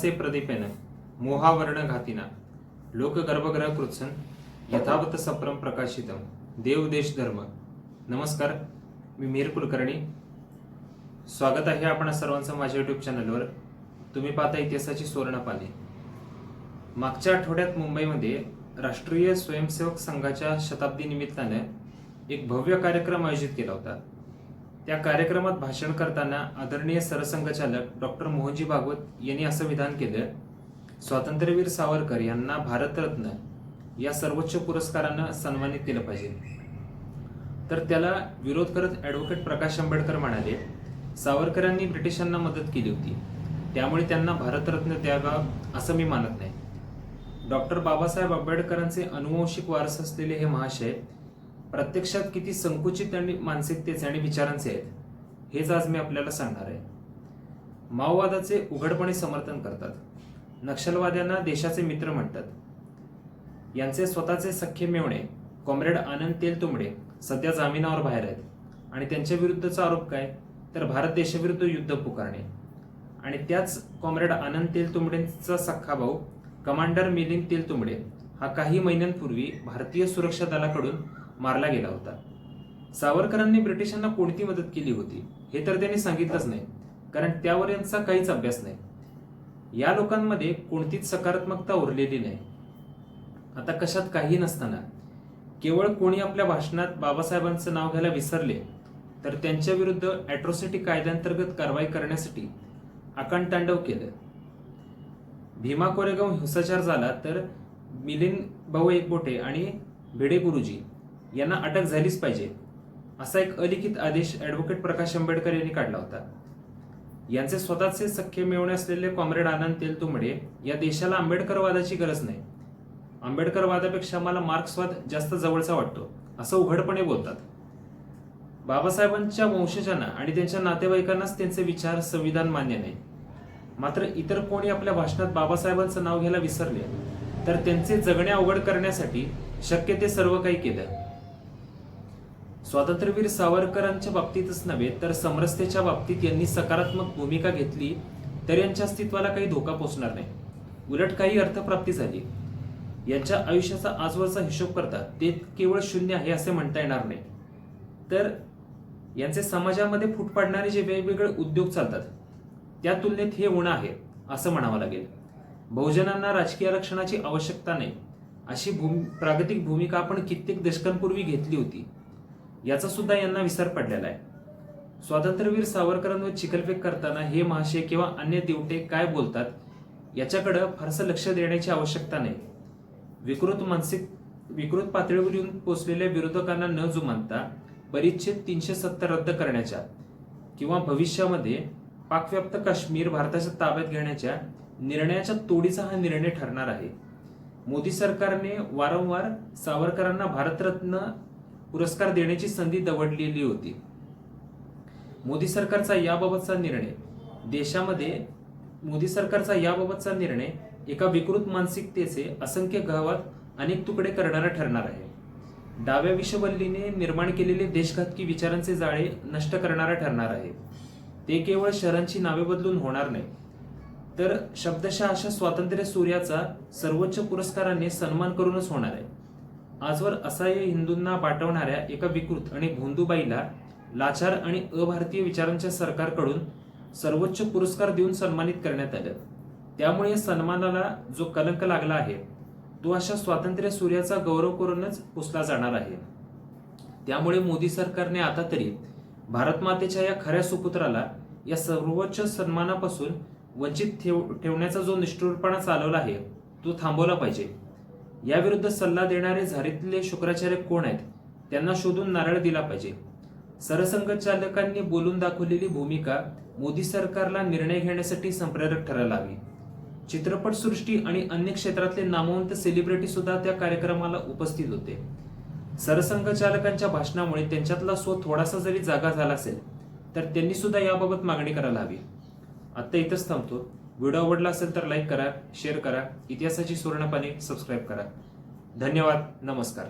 भासे प्रदीपेन मोहावर्ण घातिना लोक गर्भग्रह कृत्सन यथावत सप्रम प्रकाशितम देव देश धर्म. नमस्कार, मी मीर कुलकर्णी. स्वागत आहे आपण सर्वांचं माझ्या युट्यूब चॅनलवर. तुम्ही पाहता इतिहासाची सुवर्णपाने. मागच्या आठवड्यात मुंबईमध्ये राष्ट्रीय स्वयंसेवक संघाच्या शताब्दी निमित्ताने एक भव्य कार्यक्रम आयोजित केला होता. त्या कार्यक्रमात भाषण करताना आदरणीय सरसंघचालक डॉक्टर मोहनजी भागवत यांनी असं विधान केलं, स्वातंत्र्यवीर सावरकर यांना भारतरत्न या सर्वोच्च पुरस्कारानं सन्मानित केलं पाहिजे. तर त्याला विरोध करत ॲडव्होकेट प्रकाश आंबेडकर म्हणाले, सावरकरांनी ब्रिटिशांना मदत केली होती, त्यामुळे त्यांना भारतरत्न द्यावा असं मी मानत नाही. डॉक्टर बाबासाहेब आंबेडकरांचे अनुवंशिक वारस असलेले हे महाशय प्रत्यक्षात किती संकुचित आणि मानसिकतेचे आणि विचारांचे आहेत, हेच आज मी आपल्याला सांगणार आहे. माओवादाचे उघडपणे समर्थन करतात, नक्षलवाद्यांना देशाचे मित्र म्हणतात. यांचे स्वतःचे सख्खे मेवणे कॉम्रेड आनंद तेलतुंबडे सध्या जामिनावर बाहेर आहेत आणि त्यांच्या विरुद्धचा आरोप काय, तर भारत देशाविरुद्ध युद्ध पुकारणे. आणि त्याच कॉम्रेड आनंद तेलतुंबडेंचा सख्खा भाऊ कमांडर मिलिंद तेलतुंबडे हा काही महिन्यांपूर्वी भारतीय सुरक्षा दलाकडून मारला गेला होता. सावरकरांनी ब्रिटिशांना कोणती मदत केली होती हे तर त्यांनी सांगितलंच नाही, कारण त्यावर यांचा काहीच अभ्यास नाही. या लोकांमध्ये कोणतीच सकारात्मकता उरलेली नाही. आता कशात काही नसताना केवळ कोणी आपल्या भाषणात बाबासाहेबांचं नाव घ्यायला विसरले तर त्यांच्या विरुद्ध ॲट्रॉसिटी कायद्यांतर्गत कारवाई करण्यासाठी आकांडतांडव केलं. भीमा कोरेगाव हिंसाचार झाला तर मिलिंद भाऊ एकबोटे आणि भिडे गुरुजी यांना अटक झालीच पाहिजे असा एक अलिखित आदेश ॲडव्होकेट प्रकाश आंबेडकर यांनी काढला होता. यांचे स्वतःचे सख्खे मेवणे असलेले कॉम्रेड आनंद तेलतुंबडे या देशाला आंबेडकरवादाची गरज नाही, आंबेडकरवादापेक्षा मला मार्क्सवाद जास्त जवळचा वाटतो असं उघडपणे बोलतात. बाबासाहेबांच्या वंशजांना आणि त्यांच्या नातेवाईकांनाच त्यांचे विचार संविधान मान्य नाही, मात्र इतर कोणी आपल्या भाषणात बाबासाहेबांचं नाव घ्यायला विसरले तर त्यांचे जगणे अवघड करण्यासाठी शक्य ते सर्व काही केलं. स्वातंत्र्यवीर सावरकरांच्या बाबतीतच नव्हे तर समरसतेच्या बाबतीत यांनी सकारात्मक भूमिका घेतली तर यांच्या अस्तित्वाला काही धोका पोचणार नाही, उलट काही अर्थप्राप्ती झाली. यांच्या आयुष्याचा आजवरचा हिशोब करता ते केवळ शून्य आहे असे म्हणता येणार नाही. तर यांचे समाजामध्ये फूट पाडणारे जे वेगवेगळे उद्योग चालतात त्या तुलनेत हे उणं आहे असं म्हणावं लागेल. बहुजनांना राजकीय आरक्षणाची आवश्यकता नाही अशी प्रागतिक भूमिका आपण कित्येक दशकांपूर्वी घेतली होती, याचा सुद्धा यांना विसर पडलेला आहे. स्वातंत्र्यवीर सावरकरांवर चिखलफेक करताना हे महाशय किंवा अन्य दिवटे काय बोलतात याच्याकडे फारसं लक्ष देण्याची आवश्यकता नाही. विकृत पातळीवर येऊन पोचलेल्या विरोधकांना न जुमानता परिच्छेद 370 रद्द करण्याच्या किंवा भविष्यामध्ये पाकव्याप्त काश्मीर भारताच्या ताब्यात घेण्याच्या निर्णयाच्या तोडीचा हा निर्णय ठरणार आहे. मोदी सरकारने वारंवार सावरकरांना भारतरत्न पुरस्कार देण्याची संधी दवडलेली होती. मोदी सरकारचा याबाबतचा निर्णय एका विकृत मानसिकतेचे असंख्य गावात अनेक तुकडे करणारा ठरणार आहे. डाव्या विषवल्लीने निर्माण केलेले देशघातकी विचारांचे जाळे नष्ट करणारा ठरणार आहे. ते केवळ शहरांची नावे बदलून होणार नाही, तर शब्दशः अशा स्वातंत्र्य सूर्याचा सर्वोच्च पुरस्काराने सन्मान करूनच होणार आहे. आजवर असहाय्य हिंदूंना पाठवणाऱ्या एका विकृत आणि भोंदूबाईला लाचार आणि अभारतीय विचारांच्या सरकारकडून सर्वोच्च पुरस्कार देऊन सन्मानित करण्यात आलं. त्यामुळे या सन्मानाला जो कलंक लागला आहे तो अशा स्वातंत्र्य सूर्याचा गौरव करूनच पुसला जाणार आहे. त्यामुळे मोदी सरकारने आता तरी भारतमातेच्या या खऱ्या सुपुत्राला या सर्वोच्च सन्मानापासून वंचित ठेवण्याचा जो निष्ठुरपणा चालवला आहे तो थांबवला पाहिजे. याविरुद्ध सल्ला देणारे झारीतले शुक्राचार्य कोण आहेत त्यांना शोधून नारळ दिला पाहिजे. सरसंघचालकांनी बोलून दाखवलेली भूमिका मोदी सरकारला निर्णय घेण्यासाठी संप्रेरक ठरायला हवी. चित्रपटसृष्टी आणि अन्य क्षेत्रातले नामवंत सेलिब्रिटी सुद्धा त्या कार्यक्रमाला उपस्थित होते. सरसंघचालकांच्या भाषणामुळे त्यांच्यातला स्व थोडासा जरी जागा झाला असेल तर त्यांनी सुद्धा याबाबत मागणी करायला हवी. आता इथंच थांबतो. व्हिडिओ आवडला असेल तर लाईक करा, शेअर करा, इतिहासाची सुवर्णपाने सबस्क्राईब करा. धन्यवाद. नमस्कार.